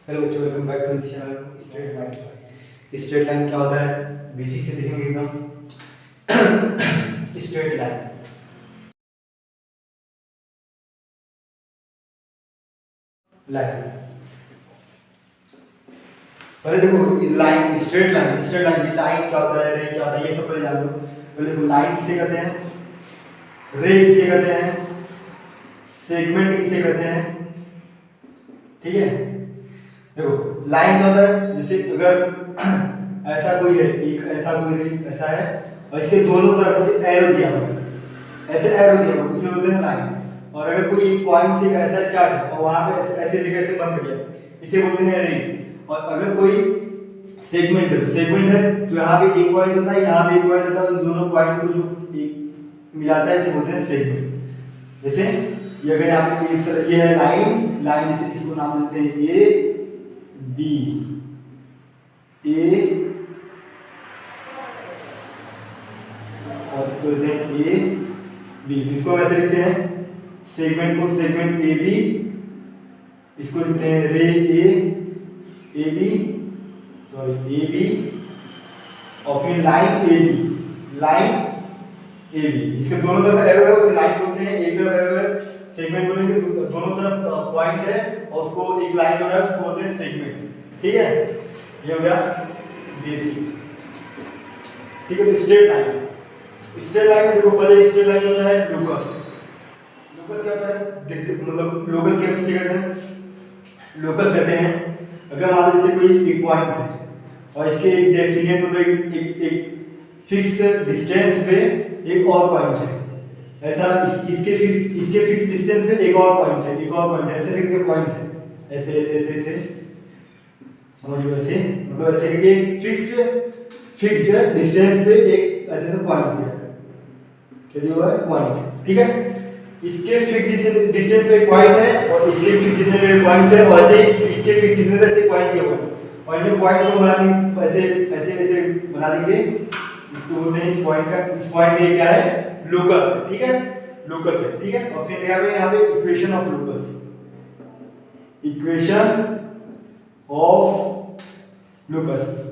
Hello बच्चों, welcome back to this channel straight line. Straight line क्या होता है बेसिक से देखेंगे एकदम। स्ट्रेट लाइन पहले देखो लाइन स्ट्रेट लाइन की लाइन क्या होता है, रे क्या होता है, ये सब पहले जान लो। पहले देखो लाइन किसे कहते हैं, रे किसे कहते हैं, सेगमेंट किसे कहते हैं। ठीक है, देखो लाइन क्या होता है, जैसे अगर ऐसा कोई है, एक ऐसा कोई ऐसा है और इसके दोनों तरफ से एरो दिया हुआ है, ऐसे एरो दिया हुआ उसे बोलते हैं लाइन। और अगर कोई पॉइंट से ऐसा स्टार्ट है और वहां पे ऐसे जगह से बंद हो गया, इसे बोलते हैं रे। और अगर कोई सेगमेंट है तो सेगमेंट है तो यहाँ पे एक पॉइंट होता है, यहाँ पे एक पॉइंट होता है, उन दोनों पॉइंट को जो एक मिलाता है इसे बोलते हैं सेगमेंट। जैसे ये अगर यहाँ पे ये है लाइन जैसे इसको नाम देते हैं ए बी, ए और इसको देते हैं ए बी। इसको कैसे लिखते हैं, सेगमेंट को सेगमेंट ए बी, इसको लिखते हैं ray A B, sorry A B, और फिर लाइन ए बी। इसके दोनों तरफ एरो है उसे लाइन बोलते हैं, एक तरफ एरो है सेगमेंट बोलेंगे, दोनों तरफ पॉइंट है और उसको एक लाइन हो रहा है उसको बोलते हैं सेगमेंट। ठीक है, ये हो गया बेसिक। ठीक है, तो स्ट्रेट लाइन में देखो पहले स्ट्रेट लाइन होता है लोकस क्या होता है, देखिए मतलब लोकस क्या किसे कहते हैं, लोकस कहते हैं अगर मान लो जैसे कोई एक पॉइंट है और इसके एक डेफिनेट मतलब एक फिक्स डिस्टेंस पे एक और पॉइंट है, ऐसा इसके फिक्स डिस्टेंस पे एक और पॉइंट है, ऐसे करके पॉइंट है, ऐसे समझिए, ऐसे मतलब ऐसे करके फिक्स्ड डिस्टेंस पे एक ऐसे से पॉइंट दिया है, क्या दिया हुआ है पॉइंट। ठीक है, इसके फिक्स डिस्टेंस पे एक पॉइंट है और इसके फिक्स डिस्टेंस पे एक पॉइंट है, और ऐसे इसके फिक्स डिस्टेंस से एक पॉइंट दिया हुआ है और इन पॉइंट को बना देंगे ऐसे बना देंगे, इसको बोलते हैं इस पॉइंट का क्या है, लोकस है। ठीक है, लोकस है। ठीक है, और फिर यहाँ पे इक्वेशन ऑफ लोकस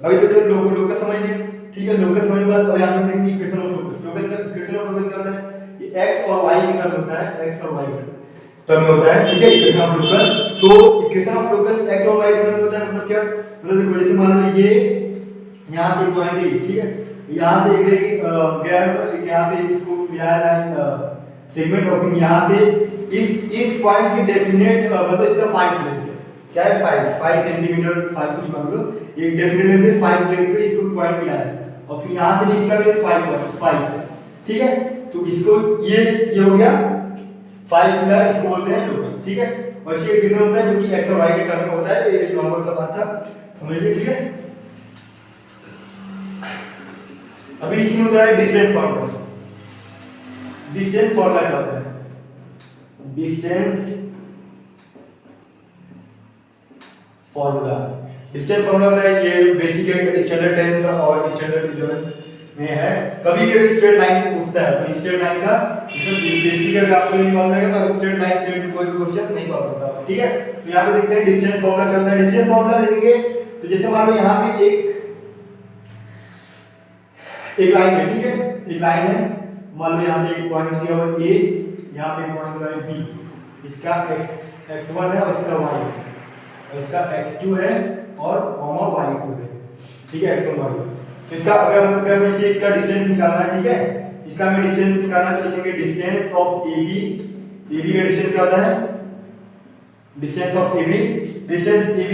अभी तक लोकस समझ लिए। ठीक है, लोकस समझने के बाद अब यहाँ पे देखेंगे इक्वेशन ऑफ लोकस क्या होता है, ये x और y के टर्म होता है, x और y के टर्म में होता है। ठीक है, इक्वेशन ऑफ लोकस। तो इक्वेशन ऑफ लोकस x और y के टर्म में होता है, मतलब क्या, मतलब देखो जैसे मान लो ये यहाँ से पॉइंट है, ठीक है, यहाँ से एक गया है, यहाँ पे इसको मिलाया लाइन सेगमेंट, और फिर यहाँ से इस पॉइंट की डेफिनेट मतलब इसका 5 लेते हैं, क्या है 5 सेंटीमीटर, 5 कुछ मान लो, एक डेफिनेट लेते हैं 5 लेंथ पे इसको पॉइंट मिलाया है, और फिर यहाँ से भी इसका भी 5 है। ठीक है, तो इसको ये हो गया 5 मिला, इसको बोलते हैं लोकस। ठीक है, और इसके इक्वेशन होता है जो कि x और y के टर्म में होता है, ये नॉर्मल सा बात था, समझ लीजिए। ठीक है, अभी इसमें होता है डिस्टेंस फार्मूला। डिस्टेंस फार्मूला क्या होता है, डिस्टेंस फार्मूला होता है, ये बेसिक स्टैंडर्ड 10th और स्टैंडर्ड 11th में है। कभी भी स्ट्रेट लाइन पूछता है तो स्ट्रेट लाइन का बेसिक अगर आपको नहीं मालूम रहेगा तो स्ट्रेट लाइन से रिलेटेड कोई भी क्वेश्चन नहीं सॉल्व होता। ठीक है, तो यहाँ पे देखते हैं डिस्टेंस फार्मूला क्या होता है। डिस्टेंस फार्मूला देखेंगे तो जैसे मान लो यहाँ पे एक लाइन है, ठीक है, एक लाइन है, मान लो यहाँ पे एक पॉइंट दिया हुआ है a, यहाँ पे एक पॉइंट दिया है b, इसका x1 है और इसका y है, और इसका x2 है और कॉमा y2 है। ठीक है, x1 y2। तो इसका अगर इसे इसका डिस्टेंस निकालना है, ठीक है, इसका हमें डिस्टेंस निकालना है तो लिखेंगे डिस्टेंस ऑफ AB का डिस्टेंस क्या होता है, डिस्टेंस ऑफ AB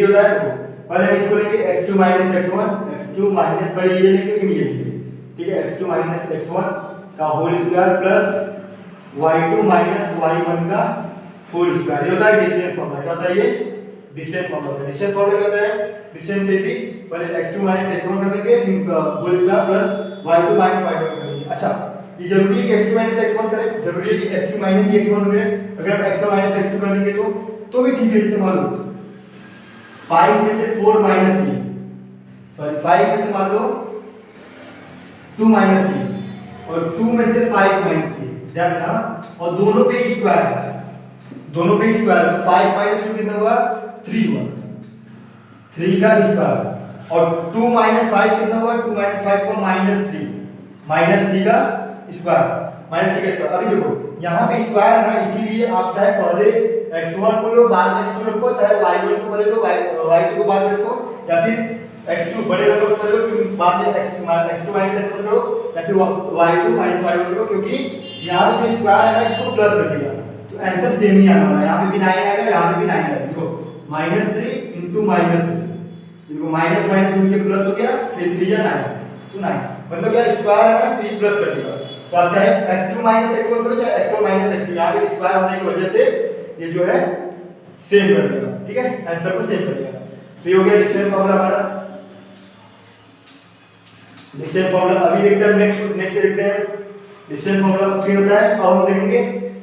होता है, तो पहले हम इसको लेंगे x2 x1 पहले ये लेंगे फिर ये लेंगे। ठीक है, x2 x1 का whole square plus y2 y1 का होल स्क्वायर, ये होता है डिस्टेंस फार्मूला। क्या होता है ये, डिस्टेंस फार्मूला क्या होता है, डिस्टेंस AB पहले x2 x1 कर लेंगे, फिर whole square plus y2 y1 कर लेंगे। अच्छा, ये जरूरी है कि x2 x1 करें, जरूरी है कि x2 x1 करें, अगर हम x1 x2 कर लेंगे तो भी ठीक है। जैसे मान लो 5 में से 4 माइनस की, सॉरी 5 में से मान लो 2 माइनस की और 2 में से 5 माइनस की, ध्यान देना, और दोनों पे स्क्वायर है, तो 5 - 2 कितना हुआ, 3 हुआ। 3 का स्क्वायर और 2 माइनस 5 कितना हुआ, 2 माइनस 5 को -3, -3 का स्क्वायर, -3 का स्क्वायर। अभी देखो यहाँ पे स्क्वायर है ना, इसीलिए आप चाहे पहले x1 को लो बाद में x2 रखो, चाहे y1 को पहले लो y2 को बाद में रखो, या फिर x2 बड़े नंबर को पहले लो फिर बाद में x2 माइनस x1 करो, या फिर y2 माइनस y1 करो, क्योंकि यहाँ पे जो स्क्वायर है ना इसको प्लस कर दिया तो आंसर सेम ही आना है। यहाँ पे भी 9 आएगा, यहाँ पे भी 9 आएगा। देखो -3 into -3, देखो माइनस माइनस मिलके प्लस हो गया, फिर 3 या 9 तो 9, मतलब क्या स्क्वायर है ना तो ये प्लस कर देगा। तो आप चाहे x2 माइनस x1 करो चाहे x1 माइनस x2, यहाँ पे स्क्वायर होने की वजह से ये जो है सेम कर देगा, ठीक है, आंसर को सेम कर देगा। तो ये हो गया डिस्टेंस फार्मूला हमारा। डिस्टेंस फार्मूला अभी देखते हैं, नेक्स्ट देखते हैं डिस्टेंस फार्मूला क्या होता है। अब हम देखेंगे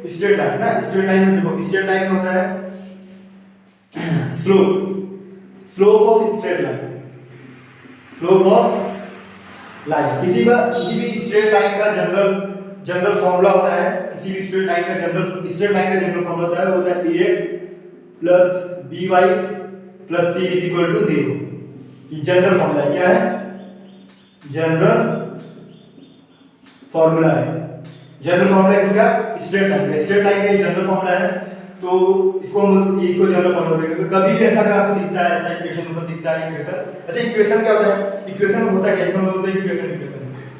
स्ट्रेट लाइन ना, स्ट्रेट लाइन में देखो स्ट्रेट लाइन में होता है slope of straight line, slope of line. किसी भी स्ट्रेट लाइन का जनरल फार्मूला होता है, किसी भी स्ट्रेट लाइन का जनरल फार्मूला होता है, वो होता है ax plus by plus c is equal to 0। ये जनरल फार्मूला है, क्या है, जनरल फार्मूला है। जनरल फार्मूला किसका, स्ट्रेट लाइन का, स्ट्रेट लाइन का ये जनरल फार्मूला है। तो इसको जनरल फार्मूला देंगे। तो कभी भी ऐसा अगर आपको दिखता है, ऐसा इक्वेशन ऊपर दिखता है इक्वेशन, अच्छा इक्वेशन क्या होता है, इक्वेशन होता है क्या, इसका मतलब होता है इक्वेशन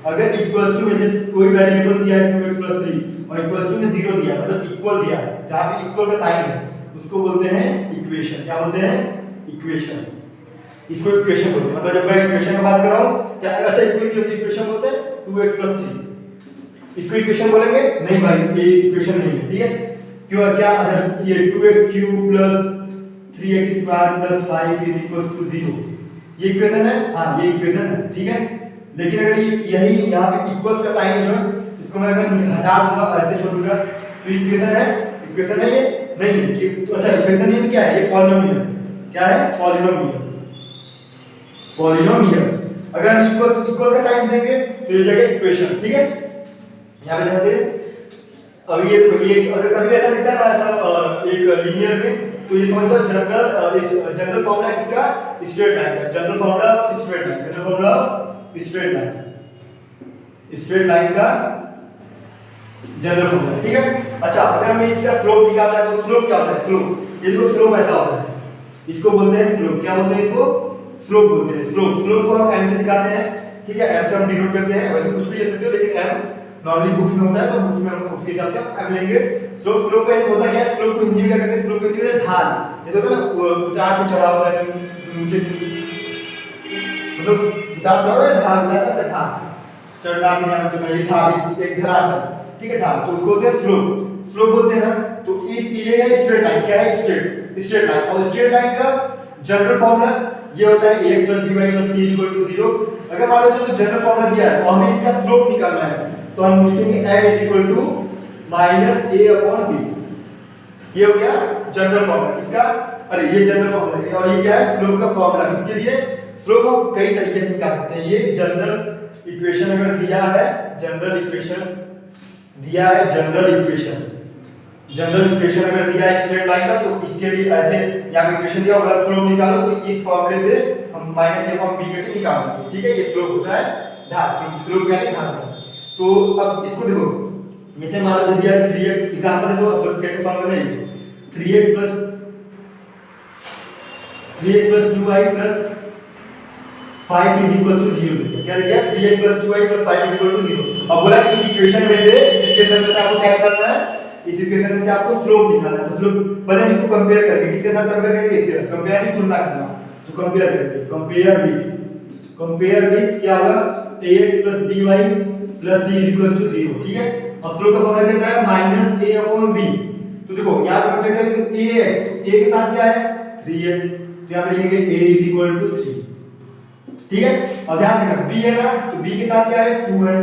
अगर इक्वल्स टू में से कोई वेरिएबल दिया है 2x + 3 और इक्वल्स टू में 0 दिया है, मतलब इक्वल दिया है, जहां पे इक्वल का साइन है उसको बोलते हैं इक्वेशन। क्या बोलते हैं, इक्वेशन। इसको इक्वेशन बोलते हैं। मतलब जब मैं इक्वेशन की बात कर रहा हूं क्या, अच्छा इसको इक्वेशन बोलते हैं 2x + 3, इसको इक्वेशन बोलेंगे नहीं भाई, ये इक्वेशन नहीं है, ठीक है। क्यों, क्या, ये 2x³ + 3x² + 5 = 0, ये इक्वेशन है, हाँ ये इक्वेशन है, ठीक है। लेकिन अगर यही यहाँ पे इक्वल्स का साइन जो है इसको मैं अगर हटा दूंगा, ऐसे छोड़ दूंगा, तो इक्वेशन है ये नहीं है कि, तो अच्छा इक्वेशन नहीं तो क्या है, ये पॉलिनोमियल। क्या है, पॉलिनोमियल। अगर हम इक्वल का साइन देंगे तो ये जगह इक्वेशन, ठीक है। यहाँ पे ध्यान दें, अब ये अगर कभी ऐसा दिखता है ना, ऐसा एक लीनियर में, तो ये समझो जनरल फार्मूला किसका, स्ट्रेट लाइन का, general formula straight line, general formula straight line का जनरल फार्मूला, ठीक है। अच्छा अगर हमें इसका स्लोप निकालना है तो स्लोप क्या होता है, स्लोप, ये देखो स्लोप ऐसा होता है, इसको बोलते हैं स्लोप। क्या बोलते हैं इसको, स्लोप बोलते हैं। स्लोप को हम m से दिखाते हैं, ठीक है, m से हम डिनोट करते हैं। वैसे कुछ भी ले सकते हो, लेकिन m नॉर्मली बुक्स में होता है तो बुक्स में हम उसके हिसाब से हम m लेंगे। स्लोप का होता क्या है, स्लोप को हिंदी में क्या कहते हैं, स्लोप को हिंदी में ढाल, जैसे होता है ना उतार से चढ़ा होता है, नीचे से मतलब उतार से होता है, ढाल होता है, ढाल चढ़ना भी नाम तो ये ढाल, एक ढलान है, ठीक है, ढाल, तो उसको बोलते हैं स्लोप बोलते हैं ना। तो इस ये है स्ट्रेट लाइन, क्या है, स्ट्रेट लाइन। और स्ट्रेट लाइन का जनरल फार्मूला ये होता है ax + by + c = 0। अगर मान लो तो जनरल फार्मूला दिया है और हमें इसका स्लोप निकालना है तो हम लिखेंगे m = -a/b। ये हो गया जनरल फार्मूला किसका, अरे ये जनरल फार्मूला है। और ये क्या है, स्लोप का फार्मूला। किसके लिए, स्लोप हम कई तरीके से निकाल सकते हैं। ये जनरल इक्वेशन अगर दिया है, जनरल इक्वेशन अगर दिया है स्ट्रेट लाइन का, तो इसके लिए ऐसे यहाँ पे इक्वेशन दिया होगा, स्लोप निकालो तो इस फॉर्मूले से हम -a/b करके निकालेंगे, ठीक है। ये स्लोप होता है ढाल, स्लोप क्या है, ढाल होता है। तो अब इसको देखो, जैसे मान लो दिया 3x, एग्जांपल देखो अब कैसे सॉल्व करना है। 3x + 2y + 5 = 0 क्या दिया, 3x + 2y + 5 = 0। अब बोला कि इस इक्वेशन में से आपको क्या निकालना है, इस इक्वेशन में से आपको स्लोप निकालना है। तो स्लोप पहले हम इसको कंपेयर करेंगे, किसके साथ कंपेयर करेंगे, इसके साथ कंपेयर नहीं, तुलना करना। तो कंपेयर करेंगे, कंपेयर विद क्या होगा, ax + by + c = 0, ठीक है। अब स्लोप का फॉर्मूला क्या है, -a/b। तो देखो यहां पे कंपेयर करेंगे a है, तो a के साथ क्या है, 3 है, तो यहां पे लिखेंगे a = 3, ठीक है। और ध्यान देना b है ना, तो b के साथ क्या है, 2 है,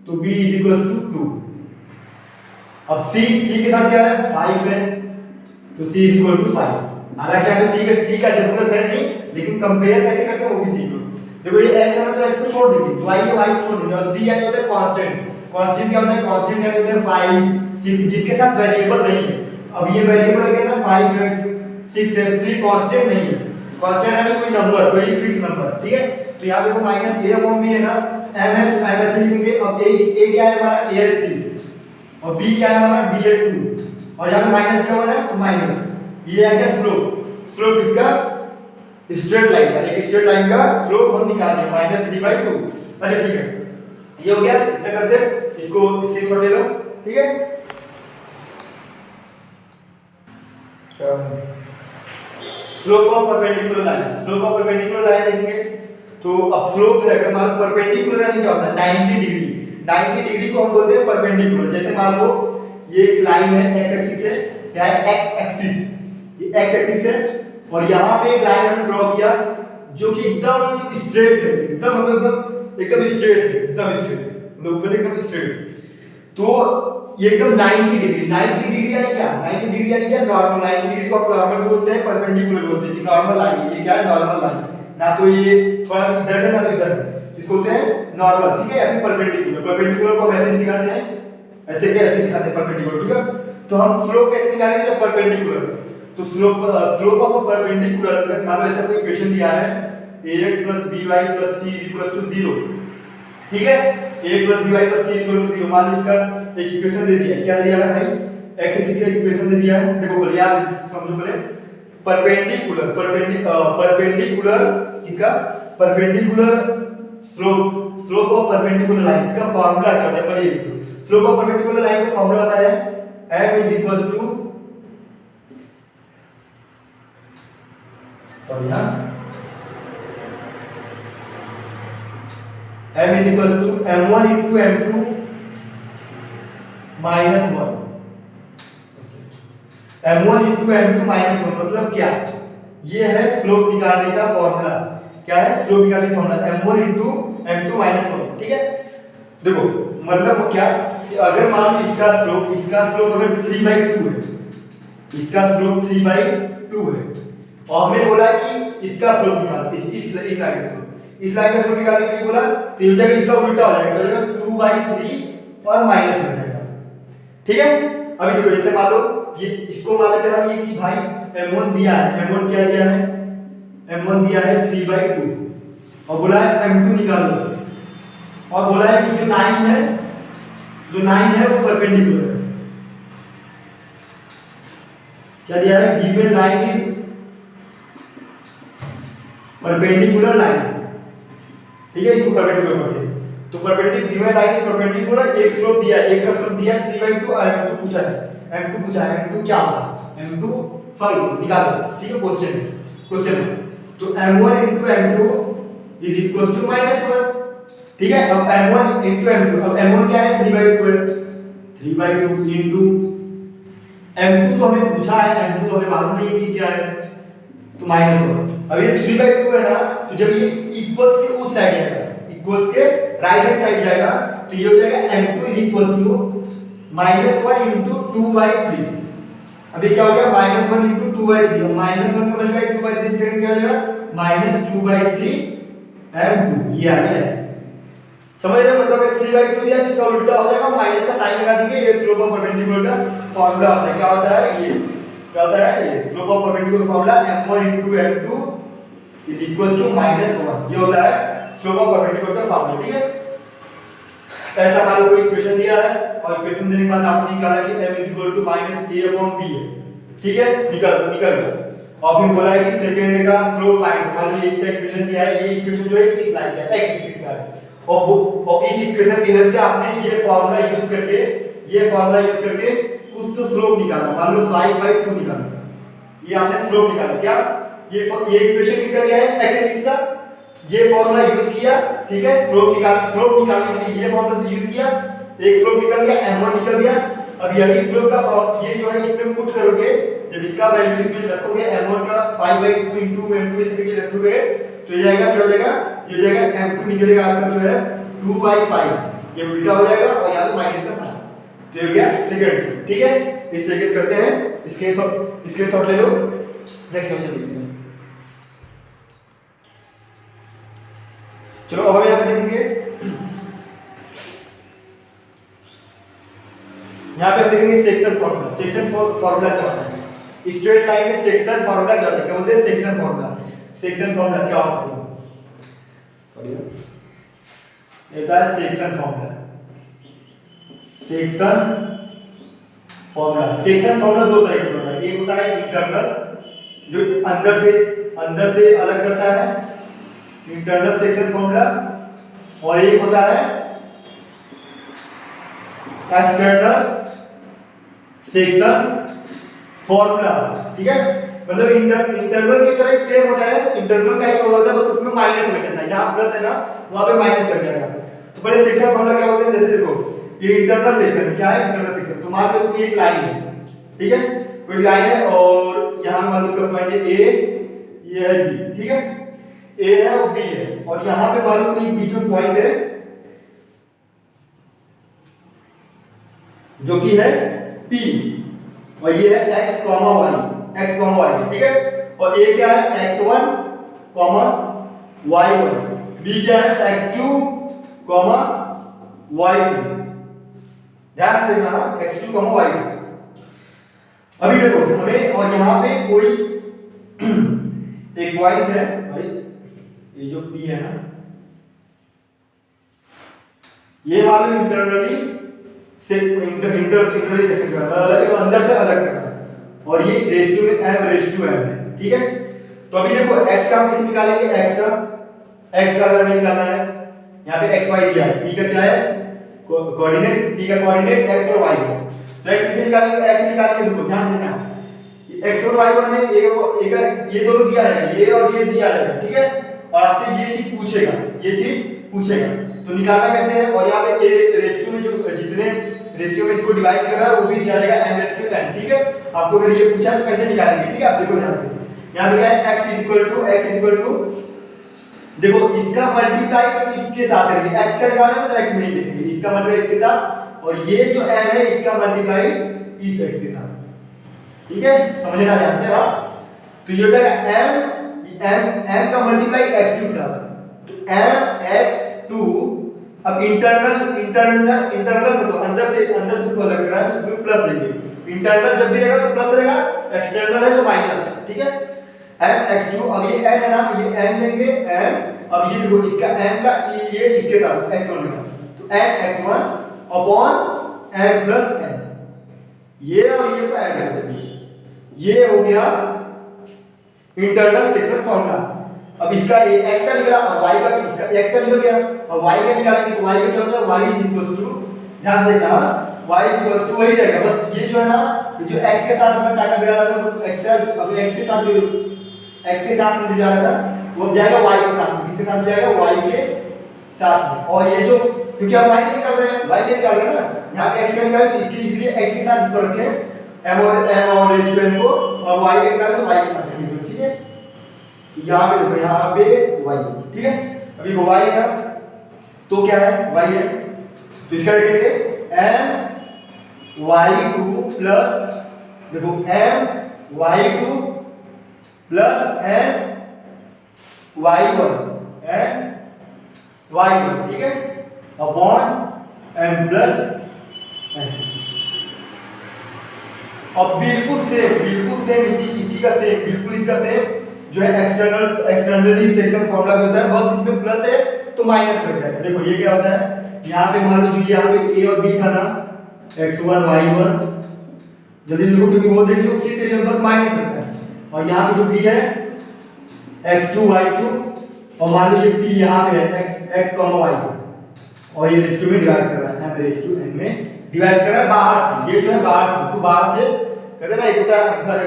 तो b = 2। अब c के साथ क्या है, 5 है, तो c = 5। हालांकि हमें c का जरूरत है नहीं, लेकिन कंपेयर कैसे करते हैं वो भी सीख लो। देखो ये x है ना, तो x को छोड़ देंगे, y है y को छोड़ देंगे। और c यानी होता है कांस्टेंट क्या होता है, कांस्टेंट यानी होता है 5 6 जिसके साथ वेरिएबल नहीं है। अब ये वेरिएबल है ना 5x 6x, 3 कांस्टेंट नहीं है। कांस्टेंट यानी कोई नंबर, कोई फिक्स नंबर, ठीक है। तो यहाँ देखो माइनस ए अपॉन बी है ना, एम है तो एम ऐसे लिखेंगे। अब ए क्या है हमारा, ए है 3 और बी क्या है हमारा, बी है 2 और यहाँ पे माइनस क्या हो रहा है तो माइनस। ये है क्या स्लोप, स्लोप किसका, स्ट्रेट लाइन का, एक स्ट्रेट लाइन का स्लोप हम निकाल रहे हैं -3/2। अच्छा ठीक है, ये हो गया इतना कंसेप्ट, इसको स्क्रीनशॉट ले लो, ठीक है। Slope of perpendicular line, slope of perpendicular line देखेंगे तो अब स्लोप है, अगर मान लो परपेंडिकुलर यानी क्या होता है 90 डिग्री, 90 डिग्री को हम बोलते हैं परपेंडिकुलर। जैसे मान लो ये एक लाइन है एक्स एक्सिस है, क्या है एक्स एक्सिस, ये एक्स एक्सिस है और यहाँ पे एक लाइन हमने ड्रॉ किया जो कि एकदम स्ट्रेट है, एकदम मतलब एकदम स्ट्रेट है, एकदम स्ट्रेट, मतलब ऊपर से एकदम स्ट्रेट। तो ये एकदम 90 डिग्री, 90 डिग्री यानी क्या, 90 डिग्री यानी क्या नॉर्मल, 90 डिग्री को आप नॉर्मल भी बोलते हैं, परपेंडिकुलर बोलते हैं कि नॉर्मल लाइन है। ये क्या है नॉर्मल लाइन, ना तो ये थोड़ा इधर है ना तो इधर है, इसको बोलते हैं नॉर्मल, ठीक है, या फिर परपेंडिकुलर। परपेंडिकुलर को हम ऐसे दिखाते हैं, ऐसे क्या ऐसे दिखाते हैं परपेंडिकुलर, ठीक है। तो हम स्लोप कैसे निकालेंगे जब परपेंडिकुलर, तो स्लोप ऑफ परपेंडिकुलर, अगर मान लो ऐसा कोई इक्वेशन दिया है ax + by + c = 0, ठीक है, ax + by + c = 0। मान लो इसका एक इक्वेशन दे दिया है, क्या दिया है भाई, x एक्सिस का इक्वेशन दे दिया है। देखो बोले यार समझो, बोले परपेंडिकुलर, परपेंडिकुलर किसका, perpendicular slope, slope of perpendicular line का फार्मूला क्या होता है, पहले ये स्लोप ऑफ परपेंडिकुलर लाइन का फार्मूला होता है m = सॉरी हां m = m1 * m2 - 1, m1 * m2 - 1 मतलब क्या, ये है स्लोप निकालने का फार्मूला। क्या है स्लोप निकालने का फार्मूला, m1 * m2 - 1, ठीक है। देखो मतलब क्या कि अगर मान लो इसका स्लोप अगर 3/2 है, इसका स्लोप 3/2 है और हमें बोला कि इसका स्लोप निकालो, इस लाइन का स्लोप, इस लाइन का स्लोप निकालने के लिए बोला, तो ये जगह इसका उल्टा हो जाएगा, तो ये 2/3 और माइनस हो जाएगा, ठीक है। अभी देखो जैसे मान लो ये इसको मान लेते हैं हम ये कि भाई m1 दिया है, m1 क्या दिया है, m1 दिया है 3/2 और बोला है m2 निकालो और बोला है कि जो 9 है, जो 9 है वो परपेंडिकुलर है। क्या दिया है, given line is perpendicular line, ठीक है, इसको परपेंडिकुलर बोलते हैं। तो perpendicular given line is perpendicular, एक स्लोप दिया है, एक का स्लोप दिया है 3/2 और m2 पूछा है, m2 पूछा है, m2 क्या होगा, m2 सॉल्व निकालो, ठीक है, क्वेश्चन। तो m1 * m2 = -1, ठीक है। अब m1 * m2, अब m1 क्या है 3/2 है, 3/2 into m2 तो हमें पूछा है, m2 तो हमें मालूम नहीं है कि क्या है, तो -1। अब ये 3/2 है ना, तो जब ये इक्वल्स के उस साइड जाएगा, इक्वल्स के राइट हैंड साइड जाएगा, तो ये हो जाएगा m2 = -1 * 2/3। अब ये क्या हो गया, -1 * 2/3, और -1 का मल्टीप्लाई 2/3 से करेंगे क्या हो जाएगा, -2/3 m2, ये आ गया। समझ रहे हो, मतलब 3/2 दिया इसका उल्टा हो जाएगा, माइनस का साइन लगा देंगे। ये स्लोप ऑफ परपेंडिकुलर का फार्मूला होता है, क्या होता है ये, क्या होता है ये slope of perpendicular formula m1 * m2 = -1, ये होता है स्लोप ऑफ परपेंडिकुलर का फार्मूला, ठीक है। ऐसा मान लो कोई इक्वेशन दिया है और इक्वेशन देने के बाद आपने निकाला कि m = -a/b है, ठीक है, निकल गया। और फिर बोला है कि सेकंड का स्लोप फाइंड, मान लो इसका इक्वेशन दिया है, ये इक्वेशन जो है इस लाइन का x एक्सिस का है और इस इक्वेशन की हेल्प से आपने ये फार्मूला यूज करके कुछ तो स्लोप निकाला, मान लो 5/2 निकाला, ये आपने स्लोप निकाला। क्या ये इक्वेशन किसका दिया है, x एक्सिस का, ये फार्मूला यूज किया, ठीक है, स्लोप निकालने के लिए ये फार्मूला से यूज किया, एक स्लोप निकल गया, m1 निकल गया। अब यही स्लोप का ये जो है इसमें पुट करोगे, जब इसका वैल्यू इसमें रखोगे, m1 का 5/2 into m2 ऐसे करके रखोगे, तो ये जाएगा, क्या हो जाएगा, ये हो जाएगा m2 निकलेगा आपका जो है 2/5, ये उल्टा हो जाएगा और यहाँ पे माइनस का साइन, तो ये हो गया सेकंड, ठीक है। इस तरीके से करते हैं, स्क्रीनशॉट ले लो, नेक्स्ट क्वेश्चन देखते हैं। चलो अब हम यहाँ पे देखेंगे, यहाँ पे हम देखेंगे सेक्शन फार्मूला। सेक्शन फार्मूला क्या होता है, स्ट्रेट लाइन में सेक्शन फार्मूला क्या होता है, क्या बोलते हैं सेक्शन फार्मूला। सेक्शन फॉर्मूला क्या होता है, सॉरी होता है सेक्शन फॉर्मूला। सेक्शन फॉर्मूला दो तरह का होता है, एक होता है इंटरनल जो अंदर से अलग करता है, इंटरनल सेक्शन फॉर्मूला, और एक होता है एक्सटर्नल सेक्शन फॉर्मूला। ठीक है, मतलब इंटरवल की तरह सेम होता है, इंटरवल का ही फॉर्मूला होता है, बस उसमें माइनस लग जाता है, जहां प्लस है ना वहां पे माइनस लग जाएगा। तो बड़े सेक्शन फॉर्मूला क्या होते हैं, जैसे देखो ये इंटरनल सेक्शन क्या है, इंटरनल सेक्शन तो मान लो कोई एक लाइन है, ठीक है, कोई लाइन है और यहां मान लो इसका पॉइंट है ए, ये है बी, ठीक है, ए है और बी है, और यहां पे मान लो कोई बीच में पॉइंट है जो कि है P, और ये है x, y, ठीक है, और a क्या है x1, y1, b क्या है x2, y2, ध्यान से देखना x2, y2। अभी देखो हमें, और यहां पे कोई एक पॉइंट है, सॉरी ये जो P है ना, ये मान लो इंटरनली सेक्शन करना है, अंदर से अलग करना है, और ये रेशियो में m है, ठीक है। तो अभी देखो x का हम कैसे निकालेंगे, x का अगर निकालना है, यहाँ पे x y दिया है, p का क्या है कोऑर्डिनेट, p का कोऑर्डिनेट x और y है, तो x कैसे निकालेंगे, x निकालेंगे, देखो ध्यान देना x और y1 है, ये दोनों दिया है, ये और ये दिया है, ठीक है, और आपसे ये चीज पूछेगा, तो निकालना कैसे है, और यहाँ पे रेशियो में जो जितने रेशियो में इसको डिवाइड कर रहा है वो भी दिया रहेगा m/n, ठीक है। आपको अगर ये पूछा तो कैसे निकालेंगे, ठीक है, आप देखो ध्यान से, यहाँ पे क्या है x इक्वल टू देखो इसका मल्टीप्लाई इसके साथ करेंगे, x का निकालना है तो x में ही देखेंगे, इसका मल्टीप्लाई इसके साथ, और ये जो n है इसका मल्टीप्लाई इस x के साथ, ठीक है, समझना ध्यान से आप। तो ये हो जाएगा m का मल्टीप्लाई x2 के साथ, तो mx2, अब इंटरनल मतलब अंदर से उसको अलग करा है तो उसमें प्लस देंगे, इंटरनल जब भी रहेगा तो प्लस रहेगा, एक्सटर्नल है तो माइनस, ठीक है, mx2, अब ये n है ना, ये n लेंगे m, अब ये देखो इसका m का ये इसके साथ x1 के साथ, तो nx1 upon m plus n, ये और ये को ऐड कर देंगे, ये हो गया इंटरनल सेक्शन फॉर्मूला। अब इसका x का निकला और y का, इसका x का निकल गया और y का निकालेंगे तो y का क्या होता है, y इज इक्वल टू, ध्यान से देखना y इज इक्वल टू वही रहेगा, बस ये जो है ना, ये जो x के साथ अपना टाका बिड़ा लगा, तो x का अब x के साथ में जो जा रहा था वो जाएगा y के साथ में, किसके साथ जाएगा, y के साथ में, और ये जो क्योंकि हम y के निकाल रहे हैं, y के निकाल रहे हैं ना, यहां पे x का निकाल तो इसलिए x के साथ इसको रखें, m और रेशियो n को, और y के निकाल तो y के साथ रखेंगे, ठीक है। तो यहाँ पे देखो, यहाँ पे y, ठीक है, अभी वो y है ना, तो क्या है y है, तो इसका देखेंगे m y2 प्लस, देखो m y2 plus m y1, ठीक है, अपॉन m प्लस n। अब बिल्कुल सेम इसी का सेम, बिल्कुल इसका सेम जो है एक्सटर्नली सेक्शन फॉर्मूला भी होता है, बस इसमें प्लस है तो माइनस लग जाएगा। देखो ये क्या होता है, यहाँ पे मान लो जो यहाँ पे a और b था ना, x1 y1, जल्दी देखो क्योंकि वो देख लो उसी तरीके बस माइनस लगता है, और यहाँ पे जो b है x2 y2, और मान लो ये p यहाँ पे है x y, और ये रेशियो में डिवाइड कर रहा है, m/n में डिवाइड कर रहा है बाहर, ये जो है बाहर, तो बाहर से कहते ना, एक होता है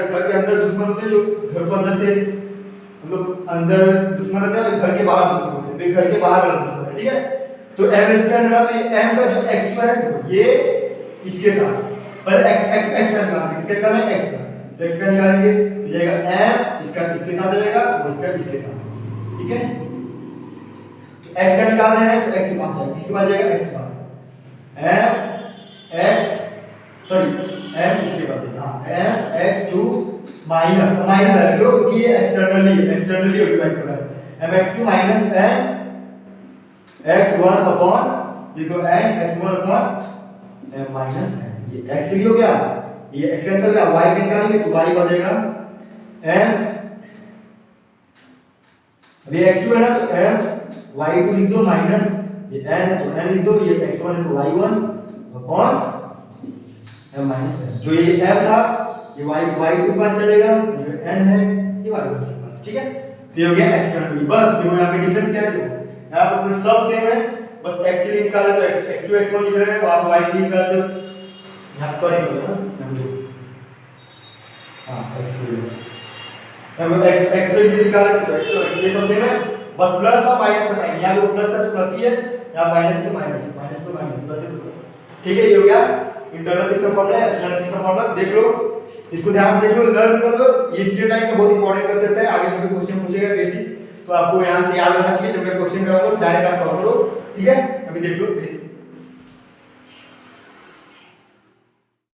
घर के अंदर दुश्मन होते हैं, जो घर को अंदर से मतलब अंदर दुश्मन होता है, घर के बाहर दुश्मन होते हैं, घर के बाहर वाला दुश्मन है, ठीक है। तो m/n है, तो ये m का जो x2 है ये इसके साथ, पर x निकालना, किसके निकालना है, x का निकालेंगे तो जाएगा m, इसका इसके साथ जाएगा और इसका इसके साथ, ठीक है। तो x का निकालना है तो x के पास जाएगा, इसके पास जाएगा x के पास, m इसके बाद देना, m x2 माइनस है क्योंकि ये एक्सटर्नली डिवाइड कर रहा है, mx2 minus n x1 upon, देखो n x1 upon m minus n, ये x के लिए हो गया, ये x निकल गया, y के निकालेंगे तो y हो जाएगा m अभी x2 है ना तो m y2 लिख दो माइनस ये n है तो n लिख दो, ये x1 है तो y1 upon m minus n। जो ये m था ये y2 के पास चलेगा, जो n है ये y1 के पास। ठीक है, तो ये हो गया एक्सटर्नल v। बस देखो यहाँ पे डिफरेंस क्या है, देखो यहाँ पर पूरा सब सेम है, बस x के लिए निकाला तो x2 x1 लिख रहे हैं, तो आप y के लिए निकाल दो यहाँ, सॉरी हां x2 अब x के लिए निकाला तो x2 ये सब सेम है, बस प्लस और माइनस का साइन, यहाँ देखो प्लस है तो प्लस ही है, यहाँ माइनस तो माइनस, माइनस तो माइनस, प्लस है तो प्लस। ठीक है, ये हो गया internal system formula, external system formula. देख लो इसको ध्यान से देख लो, लर्न कर लो, ये स्टेटमेंट का बहुत इंपॉर्टेंट कंसेप्ट है, आगे चल के क्वेश्चन पूछेगा बेसिक, तो आपको यहां से याद रखना चाहिए, जब मैं क्वेश्चन कराऊंगा डायरेक्ट आप सॉल्व करो। ठीक है, अभी देख लो बेसिक।